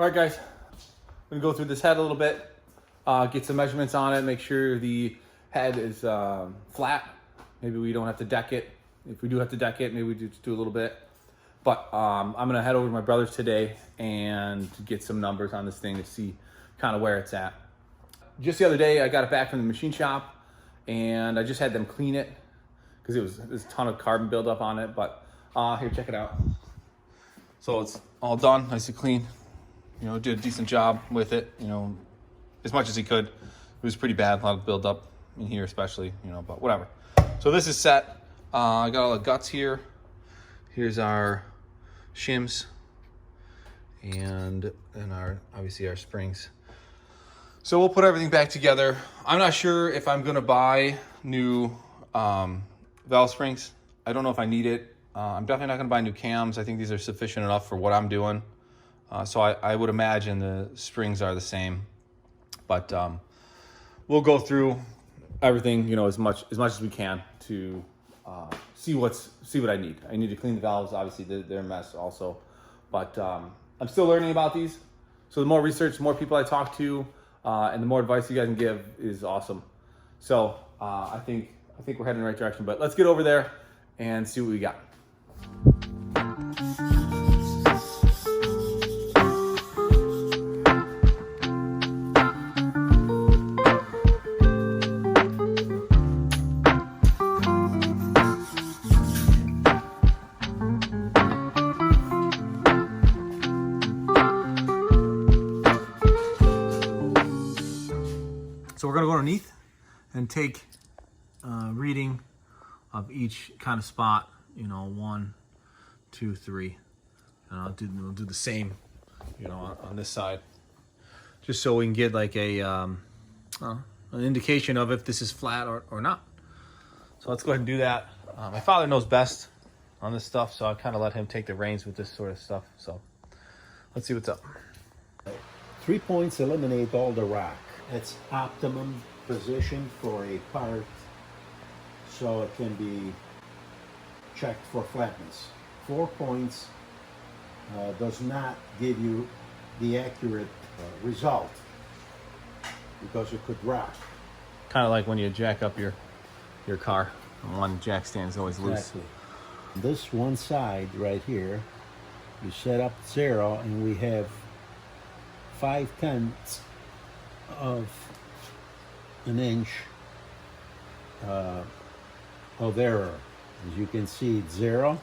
All right, guys, I'm gonna go through this head a little bit, get some measurements on it, make sure the head is flat. Maybe we don't have to deck it. If we do have to deck it, maybe we just do a little bit. But I'm gonna head over to my brother's today and get some numbers on this thing to see kind of where it's at. Just the other day, I got it back from the machine shop and I just had them clean it because there's a ton of carbon buildup on it. But here, check it out. So it's all done, nice and clean. You know, did a decent job with it, you know, as much as he could. It was pretty bad, a lot of buildup in here especially, you know, but whatever. So this is set. I got all the guts here. Here's our shims and obviously our springs. So we'll put everything back together. I'm not sure if I'm gonna buy new valve springs. I don't know if I need it. I'm definitely not gonna buy new cams. I think these are sufficient enough for what I'm doing. So I would imagine the springs are the same, but we'll go through everything, you know, as much as we can to see what I need. I need to clean the valves. Obviously, they're a mess also, but I'm still learning about these. So the more research, the more people I talk to, and the more advice you guys can give is awesome. So I think we're heading in the right direction. But let's get over there and see what we got. So we're gonna go underneath and take reading of each kind of spot, you know, 1, 2, 3. And we'll do the same, you know, on this side, just so we can get like an indication of if this is flat or not. So let's go ahead and do that. My father knows best on this stuff, so I kind of let him take the reins with this sort of stuff. So let's see what's up. 3 points eliminate all the rock. It's optimum position for a part, so it can be checked for flatness. 4 points does not give you the accurate result because it could rock. Kind of like when you jack up your car. One jack stand is always loose. Exactly. This one side right here, you set up 0 and we have 5/10 of an inch of error. As you can see, it's 0,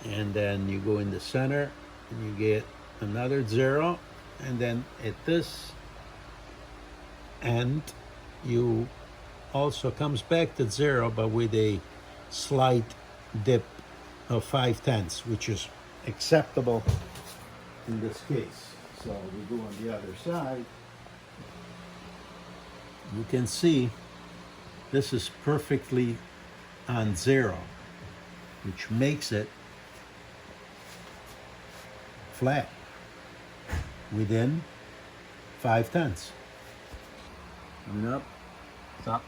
and then you go in the center and you get another 0, and then at this end you also comes back to 0, but with a slight dip of 5/10, which is acceptable in this case. So we go on the other side. You can see this is perfectly on 0, which makes it flat within 5/10. Coming up. Stop.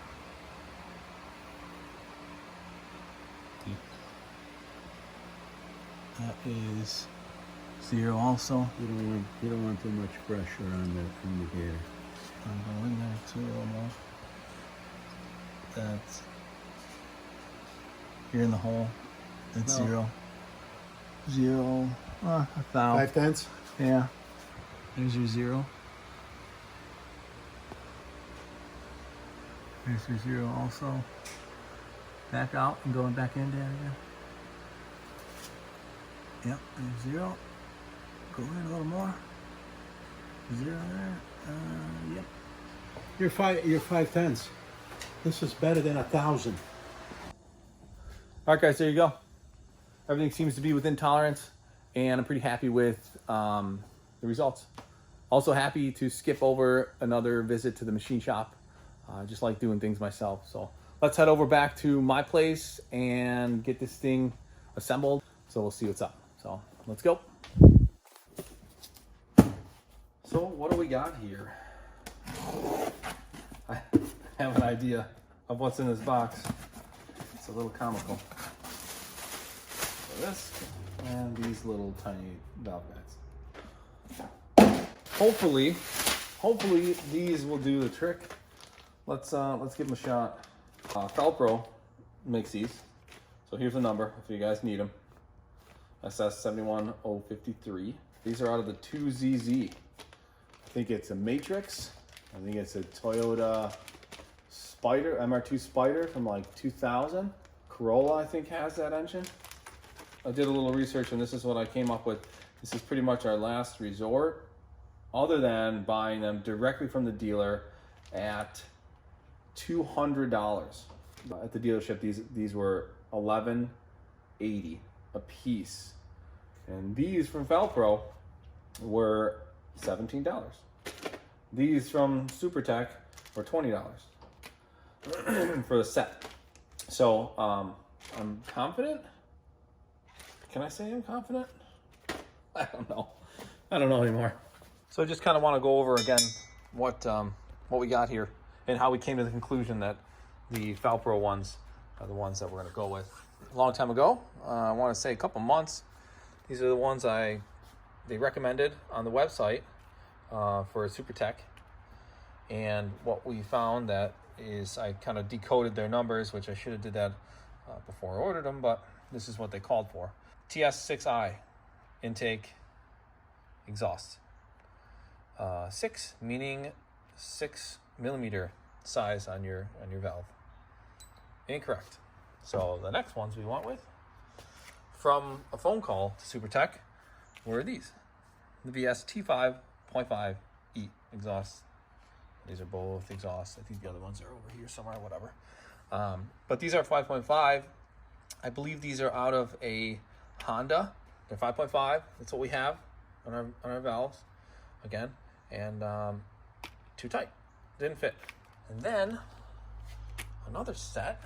That is 0 also. You don't want too much pressure on the indicator. I'm going there too almost. That's here in the hole. It's No. 0. 1,000. 5/10. Yeah. There's your 0. There's your 0 also. Back out and going back in there again. Yep, there's 0. Go in a little more. 0 there. Yep. You're 5/10. This is better than 1,000. All right, guys, there you go. Everything seems to be within tolerance, and I'm pretty happy with the results. Also happy to skip over another visit to the machine shop. Just like doing things myself. So let's head over back to my place and get this thing assembled. So we'll see what's up. So let's go. So what do we got here? I have an idea of what's in this box. It's a little comical. So this and these little tiny valve guides. Hopefully these will do the trick. Let's give them a shot. Felpro makes these. So here's the number if you guys need them. SS71053. These are out of the 2ZZ. I think it's a Matrix. I think it's a Toyota Spider, MR2 Spider from like 2000. Corolla, I think, has that engine. I did a little research and this is what I came up with. This is pretty much our last resort, other than buying them directly from the dealer at $200. At the dealership, these were $11.80 a piece. And these from Felpro were $17. These from SuperTech were $20 for the set. So I'm confident. Can I say I'm confident? I don't know. I don't know anymore. So I just kind of want to go over again what we got here and how we came to the conclusion that the Felpro ones are the ones that we're going to go with. A long time ago, I want to say a couple months. These are the ones they recommended on the website for SuperTech. And what we found that is I kind of decoded their numbers, which I should have did that before I ordered them, but this is what they called for. TS6i, intake, exhaust. 6 meaning 6 millimeter size on your valve. Incorrect. So the next ones we went with from a phone call to SuperTech were these. The VS T5.5E exhaust. These are both exhaust. I think the other ones are over here somewhere, whatever. But these are 5.5. I believe these are out of a Honda. They're 5.5. That's what we have on our valves. Again. And too tight. Didn't fit. And then another set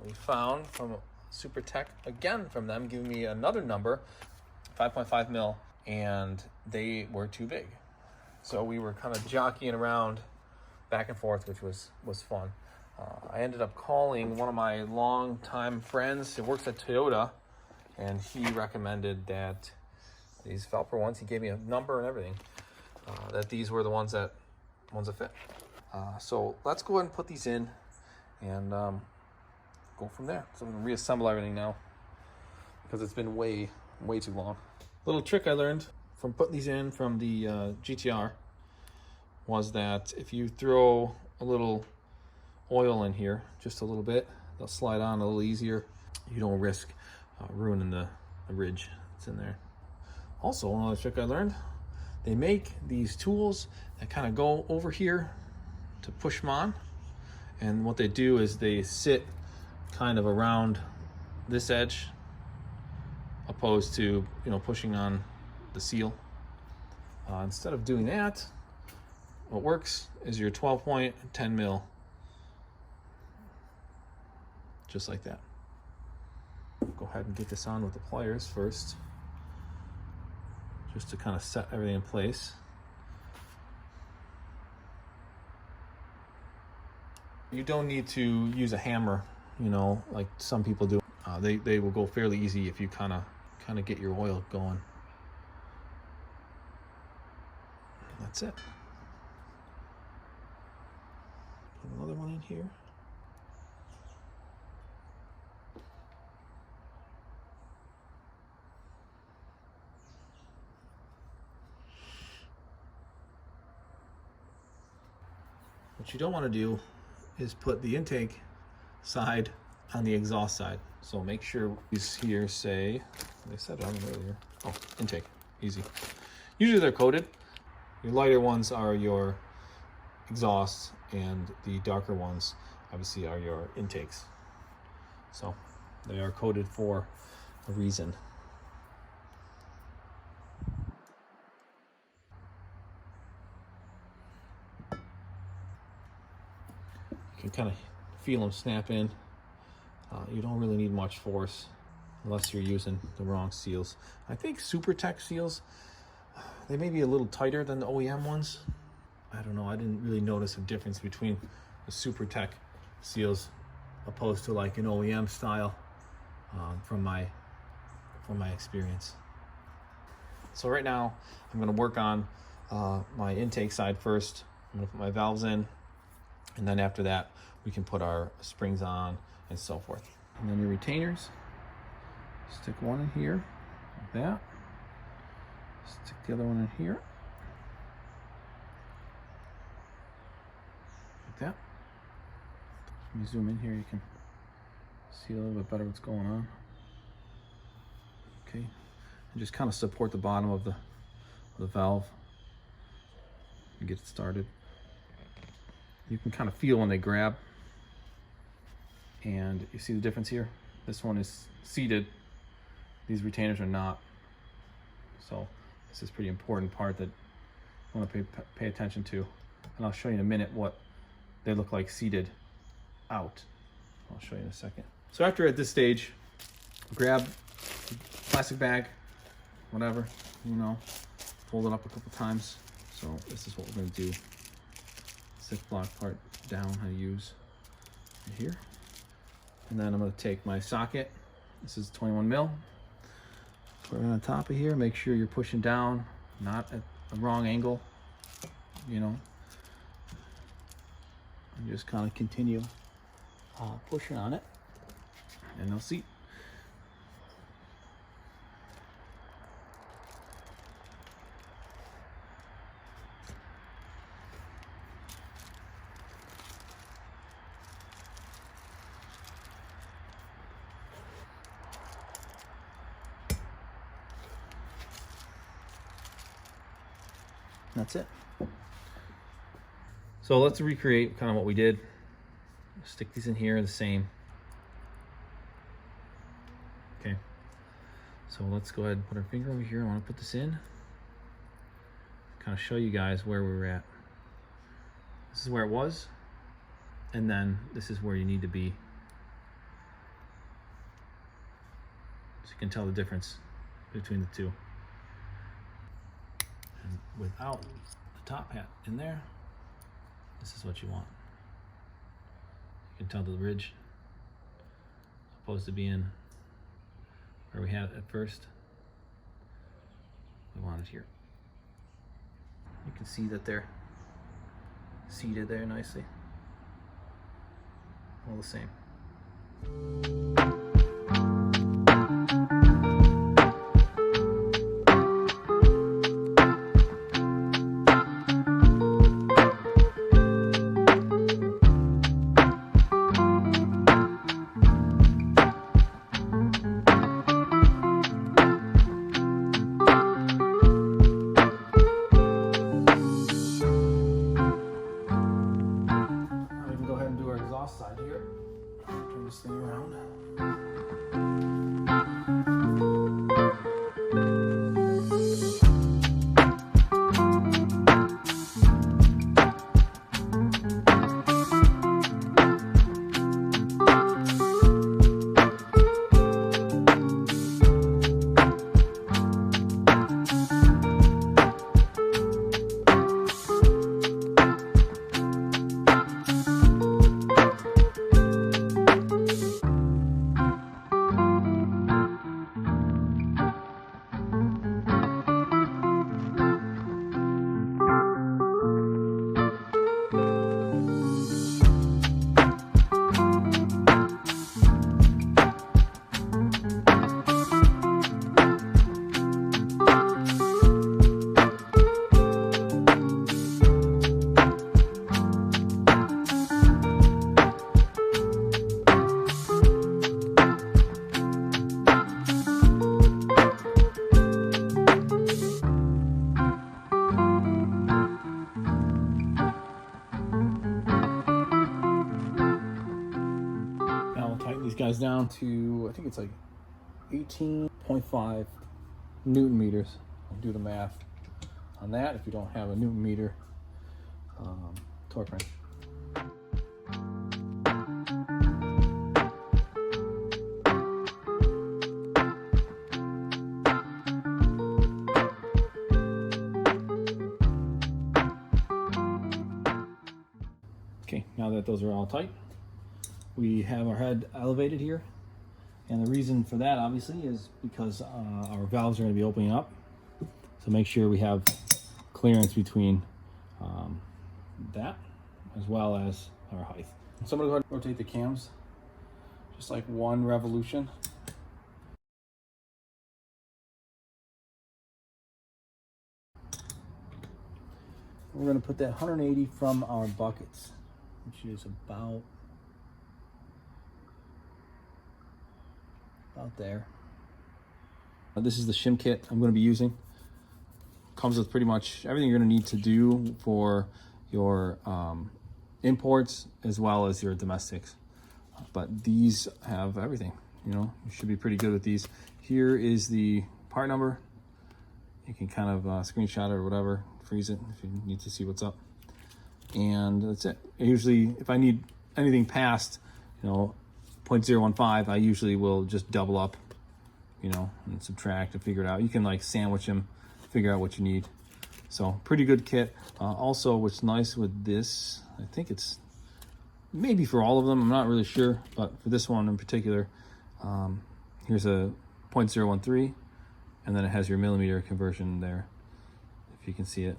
we found from SuperTech, again from them, giving me another number, 5.5 mil, and they were too big. So we were kind of jockeying around back and forth, which was fun. I ended up calling one of my longtime friends who works at Toyota, and he recommended that these Felpro ones, he gave me a number and everything, that these were the ones that fit. So let's go ahead and put these in and go from there. So I'm gonna reassemble everything now because it's been way too long. Little trick I learned from putting these in from the GTR was that if you throw a little oil in here, just a little bit, they'll slide on a little easier. You don't risk ruining the ridge that's in there. Also, another trick I learned, they make these tools that kind of go over here to push them on. And what they do is they sit kind of around this edge opposed to, pushing on the seal. Instead of doing that, what works is your 12-point 10 mil. Just like that. Go ahead and get this on with the pliers first, just to kind of set everything in place. You don't need to use a hammer, like some people do. They will go fairly easy if you kind of get your oil going. That's it. Put another one in here. What you don't want to do is put the intake side on the exhaust side. So make sure these here say, they said on them earlier. Oh, intake, easy. Usually they're coated. Your lighter ones are your exhausts, and the darker ones obviously are your intakes. So they are coated for a reason. You can kind of feel them snap in. You don't really need much force unless you're using the wrong seals. I think SuperTech seals, they may be a little tighter than the OEM ones. I don't know, I didn't really notice a difference between the SuperTech seals opposed to like an OEM style from my from my experience. So right now I'm going to work on my intake side first. I'm going to put my valves in, and then after that we can put our springs on and so forth. And then your retainers, stick one in here like that, stick the other one in here like that. Let me zoom in here, you can see a little bit better what's going on. Okay, and just kind of support the bottom of the valve and get it started. You can kind of feel when they grab, and you see the difference here. This one is seated, these retainers are not. So this is a pretty important part that I want to pay attention to, and I'll show you in a minute what they look like seated out. I'll show you in a second. So after at this stage, grab a plastic bag, whatever, you know, fold it up a couple times. So this is what we're going to do. Ziploc part down, how to use right here. And then I'm going to take my socket. This is 21 mil. Put it on top of here. Make sure you're pushing down, not at a wrong angle, you know. And just kind of continue pushing on it, and they'll seat. That's it. So let's recreate kind of what we did. Stick these in here the same. Okay. So let's go ahead and put our finger over here. I want to put this in. Kind of show you guys where we were at. This is where it was. And then this is where you need to be. So you can tell the difference between the two. And without the top hat in there, this is what you want. You can tell the ridge, opposed to being where we had it at first. We want it here. You can see that they're seated there nicely. All the same. Side here. Turn this thing around. Guys down to, I think it's like 18.5 Newton meters. I'll do the math on that if you don't have a Newton meter torque wrench. Okay, now that those are all tight, we have our head elevated here. And the reason for that, obviously, is because our valves are going to be opening up. So make sure we have clearance between that as well as our height. So I'm gonna go ahead and rotate the cams, just like 1 revolution. We're gonna put that 180 from our buckets, which is about there. This is the shim kit I'm going to be using. Comes with pretty much everything you're going to need to do for your imports as well as your domestics. But these have everything, you know, you should be pretty good with these. Here is the part number. You can kind of screenshot it or whatever, freeze it if you need to see what's up. And that's it. Usually if I need anything past, you know, 0.015, I usually will just double up, you know, and subtract and figure it out. You can like sandwich them, figure out what you need. So pretty good kit. Also, what's nice with this, I think it's maybe for all of them, I'm not really sure, but for this one in particular, here's a 0.013, and then it has your millimeter conversion there, if you can see it,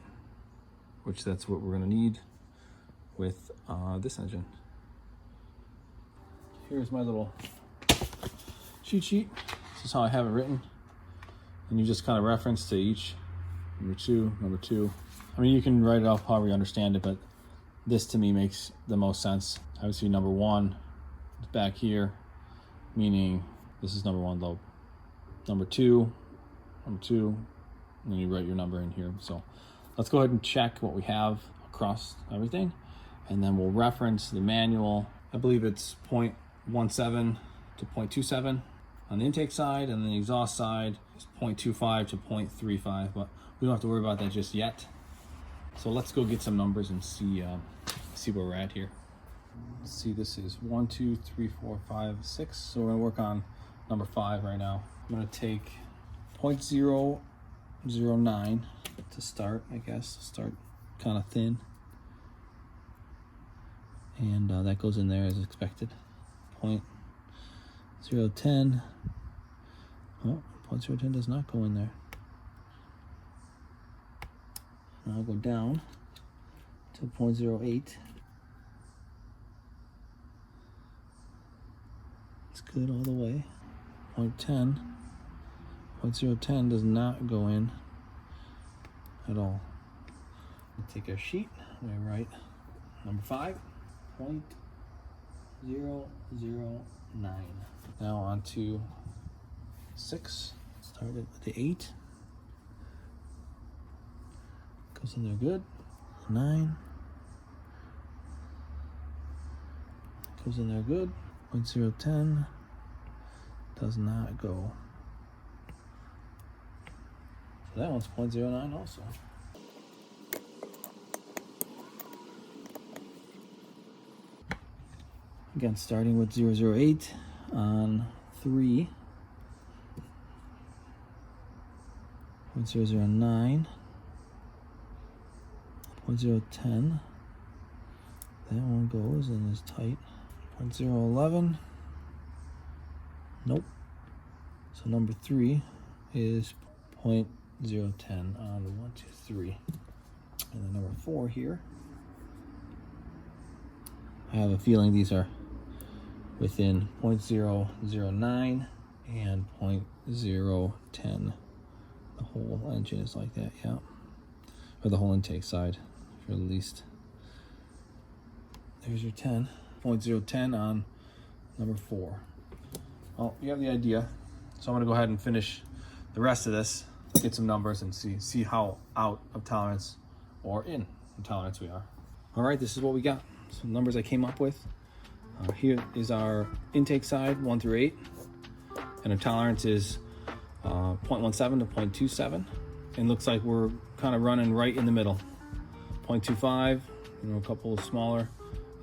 which that's what we're gonna need with this engine. Here's my little cheat sheet. This is how I have it written. And you just kind of reference to each. Number 2. I mean, you can write it off however you understand it, but this to me makes the most sense. Obviously, number 1 is back here, meaning this is number 1 lobe. Number 2, and then you write your number in here. So let's go ahead and check what we have across everything, and then we'll reference the manual. I believe it's 0.17 to 0.27 on the intake side, and then the exhaust side is 0.25 to 0.35, but we don't have to worry about that just yet. So let's go get some numbers and see where we're at here. Let's see, this is 1, 2, 3, 4, 5, 6. So we're gonna work on number 5 right now. I'm gonna take 0.009 to start, I guess. Start kind of thin. And that goes in there as expected. 0.010. Oh, 0.010 does not go in there. And I'll go down to 0.08. It's good all the way. 0.10. 0.010 does not go in at all. We'll take our sheet. We write number 5. 0.009. Now on to 6. Started with the 8. Goes in there good. 9. Goes in there good. 0.010 does not go. So that one's 0.09 also. Again, starting with 008 on 3. 0.009. 0.010. That one goes and is tight. 0.011. Nope. So number 3 is 0.010 on the 1, 2, 3. And then number 4 here. I have a feeling these are within 0.009 and 0.010. The whole engine is like that, yeah. Or the whole intake side, for the least. There's your 10. 0.010 on number 4. Well, you have the idea. So I'm gonna go ahead and finish the rest of this, get some numbers and see how out of tolerance or in tolerance we are. All right, this is what we got. Some numbers I came up with. Here is our intake side, 1 through 8. And our tolerance is 0.17 to 0.27. And looks like we're kind of running right in the middle. 0.25, you know, a couple smaller,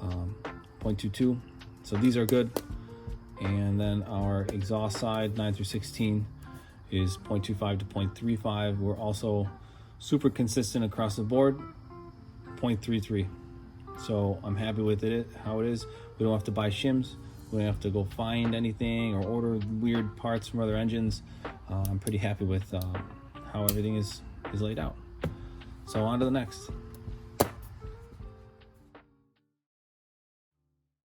0.22. So these are good. And then our exhaust side, 9 through 16, is 0.25 to 0.35. We're also super consistent across the board, 0.33. So I'm happy with it, how it is. We don't have to buy shims. We We don't have to go find anything or order weird parts from other engines. I'm pretty happy with how everything is laid out. So on to the next.